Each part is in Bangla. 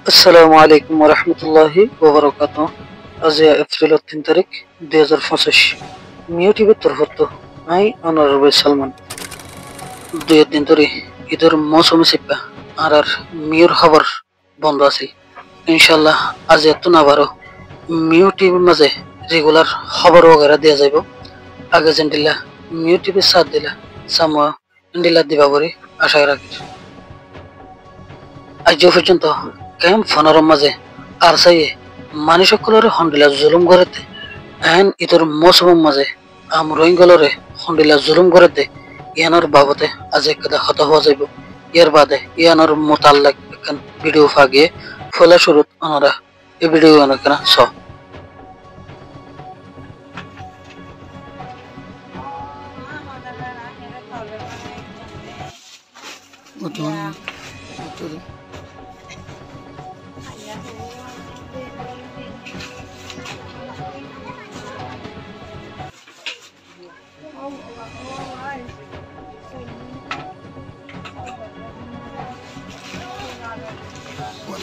আসসালামু আলাইকুম রহমতুল্লাহি ওবরাকাতুহ। আজ এপ্রিল 3 তারিখ 2025 মিও টিভির তরফত আই অনারেবল সালমান দুই দিন ধরে ঈদের মৌসুমে সিপা আর মিওর খবর বন্ধ আছে। ইনশাল্লাহ আজ এত না বারো মিও টিভির মাঝে রেগুলার খবর वगैरह দিয়া যাইব। আগে জেন্ডিলা মিও টিভির সাথ দিলা সামুয়া ইন্ডিলা দিবা বলে আশা রাখি। আজ পর্যন্ত ক্যাম্প ফোনের মাঝে আর চাইয়ে মানুষ সকলের হন্ডিলা জুলুম করেতে এন ইতর মৌসুমের মাঝে আম রোহিঙ্গলরে হন্ডিলা জুলুম করেতে ইয়ানোর বাবতে আজ একটা হত হওয়া যাইব। ইয়ার বাদে ইয়ানোর মোতাল্লাক একখান ভিডিও ফাগিয়ে ফলা শুরুত ওনারা এই ভিডিও অনেকখানা স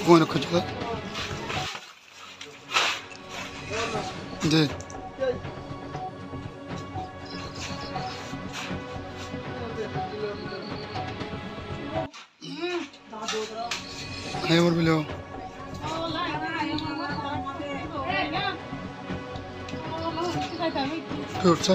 Bueno, escucha. De. Ahí volvió. ¿Qué ursa?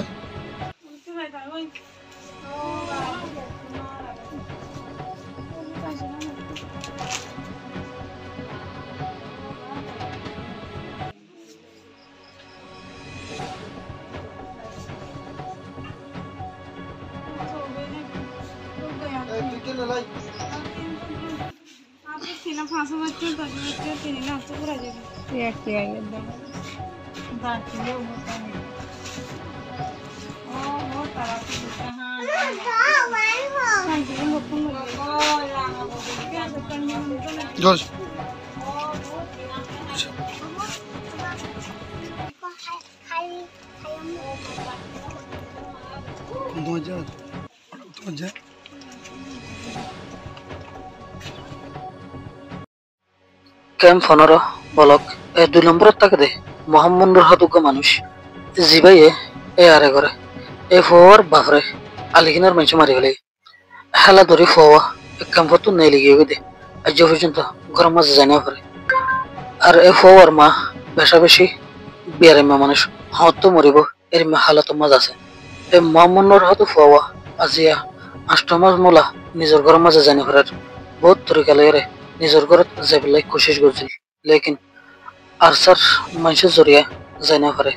George. Camp ফোনের বলক এ 2 নম্বর তাকে দে মোহাম্মদুর হাতুকা মানুষ জিবাইয়ে এ আরে করে এ ফোয়ার বাফরে আলিকিনার মানুষ মারি ফেলে হেলা ধরে ফোয়া এক ক্যাম্পত নেই লিগিয়ে দে আজ পর্যন্ত ঘর মাঝে জানা করে আর এ ফোয়ার মা বেশা বেশি বিয়ারে মা মানুষ হত মরিব এর মা হালত মাঝ আছে এ মোহাম্মদুর হাতু ফোয়া আজিয়া আষ্টমাজ মোলা নিজের ঘর মাঝে জানি ফেরার বহুত তরিকা লেগে নিজের ঘরত যাবলৈ কোশিশ করছিল লেকিন আরসার মানুষের জরিয়া যাই না পারে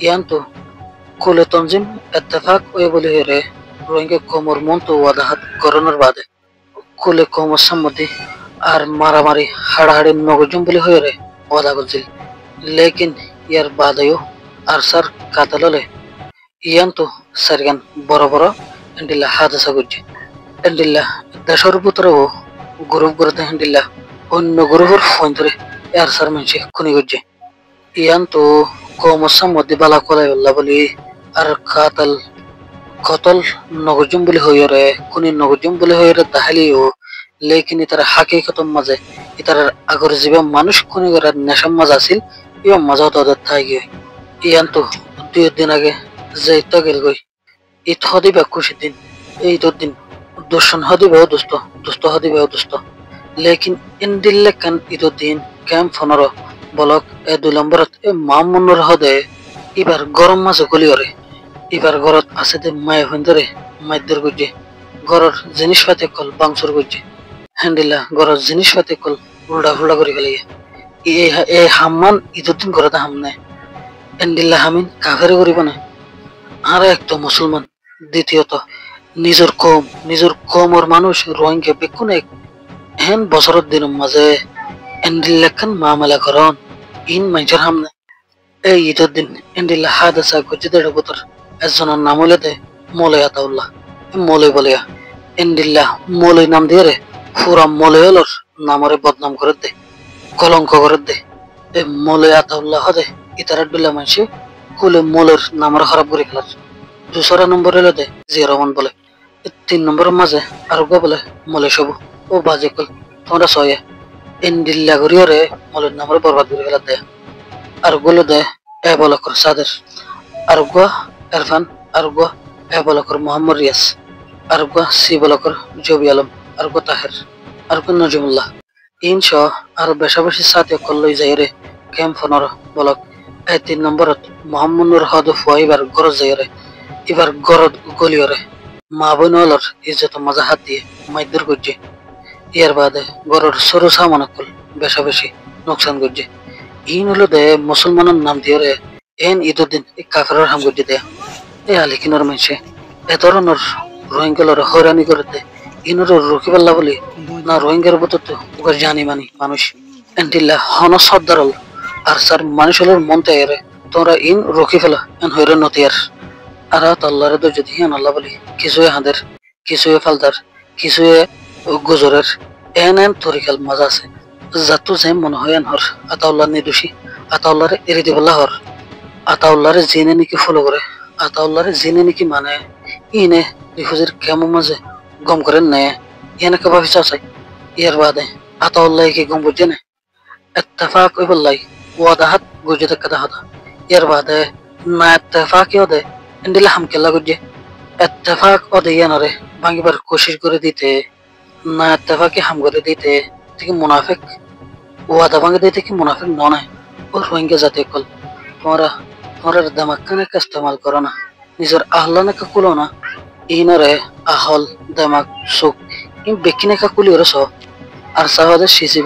ইয়ান্তু কুলে তঞ্জিম এত্তেফাক ওয়ে বলি হেরে রোহিঙ্গা কোমর মন্তু ওয়াদাহাত করোনার বাদে কুলে কোমর সম্মতি আর মারামারি হাড়াহাড়ি নগজুম বলি হয়ে রে ওয়াদা করছিল লেকিন ইয়ার বাদেও আরসার কাতাললে ইয়ান্তু সারগান বড় বড় এন্ডিল্লা হাদাসা করছে এন্ডিল্লা দেশের ভিতরেও গ্রুপ করতে এন্ডিল্লা অন্য গ্রুপের ফোন ধরে এর সার মানুষ খুনি করছে ইয়ান তো কমসার মধ্যে বালা কলাই বললা বলি আর কাতাল কতল নগজুম বলে হয়ে রে খুনি নগজুম বলে হয়ে রে তাহলেও লেকিন ইতার হাকিকতম মাঝে ইতার আগর জীবন মানুষ খুনি করার নেশার মাঝে আছিল ইও মজা তাদের থাই গিয়ে ইয়ান তো 2 দিন আগে যে তো গেল গই ঈদ হদিবা খুশি দিন এই 2 দিন দুশ্মন হদিবাও দোস্ত দোস্ত হদিবাও দোস্ত লেকিন ইন্দিল্লে কান ঈদ দিন ক্যাম্প ফোনর বলক এ 2 নম্বরত এ মামুনুর হদে এবার গরম মাঝে গলি করে এবার ঘরত আছে দে মায় হইন্দরে মাইদের গুজে ঘরের জিনিসপাতি কল বাংসুর গুজে হ্যান্ডিলা ঘরের জিনিসপাতি কল উল্টা ফুল্টা করে ফেলে এ হাম্মান ঈদের দিন ঘরতে হামনে হ্যান্ডিল্লা হামিন কাফের করিব না আর এক তো মুসলমান দ্বিতীয়ত নিজের কমর মানুষ রোহিঙ্গা বেকুন এক হেন বছরের দিনের মাঝে এন্ডিল্লাখান মামলা করন ইন মাইজর হামনে এই ঈদের দিন এন্ডিল্লা হাদাসা করছে দেড় বছর একজনের নাম হলে দে মলয় আতাউল্লাহ মলয় বলিয়া এন্ডিল্লা মলয় নাম দিয়ে রে পুরা মলয় হলোর নামরে বদনাম করে দে কলঙ্ক করে দে এ মলয় আতাউল্লাহ দে ইতার বিল্লা মানসি কুলে মলের নামরে খারাপ করে ফেলার 2 নম্বর এলো দে জিয়া রহমান বলে 3 নম্বরের মাঝে আর বলে মলে সব ও বাজে কল তোমরা সয়ে ইন্ডিল্লা করিওরে মলের নামরে বরবাদ করে ফেলা দেয় আর গুলো দেয় এ বলকর সাদের আর গো ইরফান আর গো এ বলকর মোহাম্মদ রিয়াস আর গো সি বলকর জবি আলম আর গো তাহের আর গো নজমুল্লাহ ইনশা আর বেশা বেশি সাথে কল্লই যাইরে ক্যাম্প ফোনর বলক এই 3 নম্বরত মোহাম্মদুর হদ ফুয়াইবার গরজ যাইরে এবার গরদ গলিয়রে মা বোনলর ইজ্জত মজা হাত দিয়ে মাইদুর করছে ইয়ার বাদে গরর সরু সামানকল বেশা বেশি নোকসান করছে ইন হলো দে মুসলমানের নাম দিয়ে রে এন ঈদুদ্দিন কাফেরের হাম করছে দেয়া এ আলিকিনোর মানুষে এ ধরনের রোহিঙ্গালর হয়রানি করে দে ইনোর রকিবাল্লা বলি না রোহিঙ্গার বতো ওকে জানি মানি মানুষ এন্টিল্লা হন সর্দারল আর স্যার মানুষ হলোর মনতে এরে তোমরা ইন রকি ফেলা এন হইরে নতিয়ার আর আল্লাহরে তো যদি আল্লাহ বলি কিছুই হাঁদের কিছুই ফালদার কিছুই গুজরের এন এন তরিকাল মজা আছে যাতো যে মনে হয় হর আতাউল্লাহ নিদোষী আতাউল্লাহরে এড়ে দিবল্লা হর আতাউল্লাহরে জেনে নাকি ফলো করে আতাউল্লাহরে জেনে নাকি মানে ইনে রিফুজির কেমন মাঝে গম করেন নে এনে কে ভাবি চাই ইয়ার বাদে আতাউল্লাহ কি গম বুঝে না اتفاق والله وضحت وجود كذا هذا يرباده ما اتفاق يوده عند لحم كلا وجه اتفاق অদে নরে ভাঙিবার কোশিশ করে দিতে না اتفاقে হাম করে দিতে ঠিক মুনাফিক ওয়াদা ভাঙে দিতে কি মুনাফিক নয় ও রোহিঙ্গা জাতি কল তোমরা তোমরা দিমাগ কানে ইস্তেমাল করো না নিজের আহলানে কা কুলো না ইনরে আহল দিমাগ সুখ ইন বেকিনে কা কুলি রস আর সাহাদে শিশি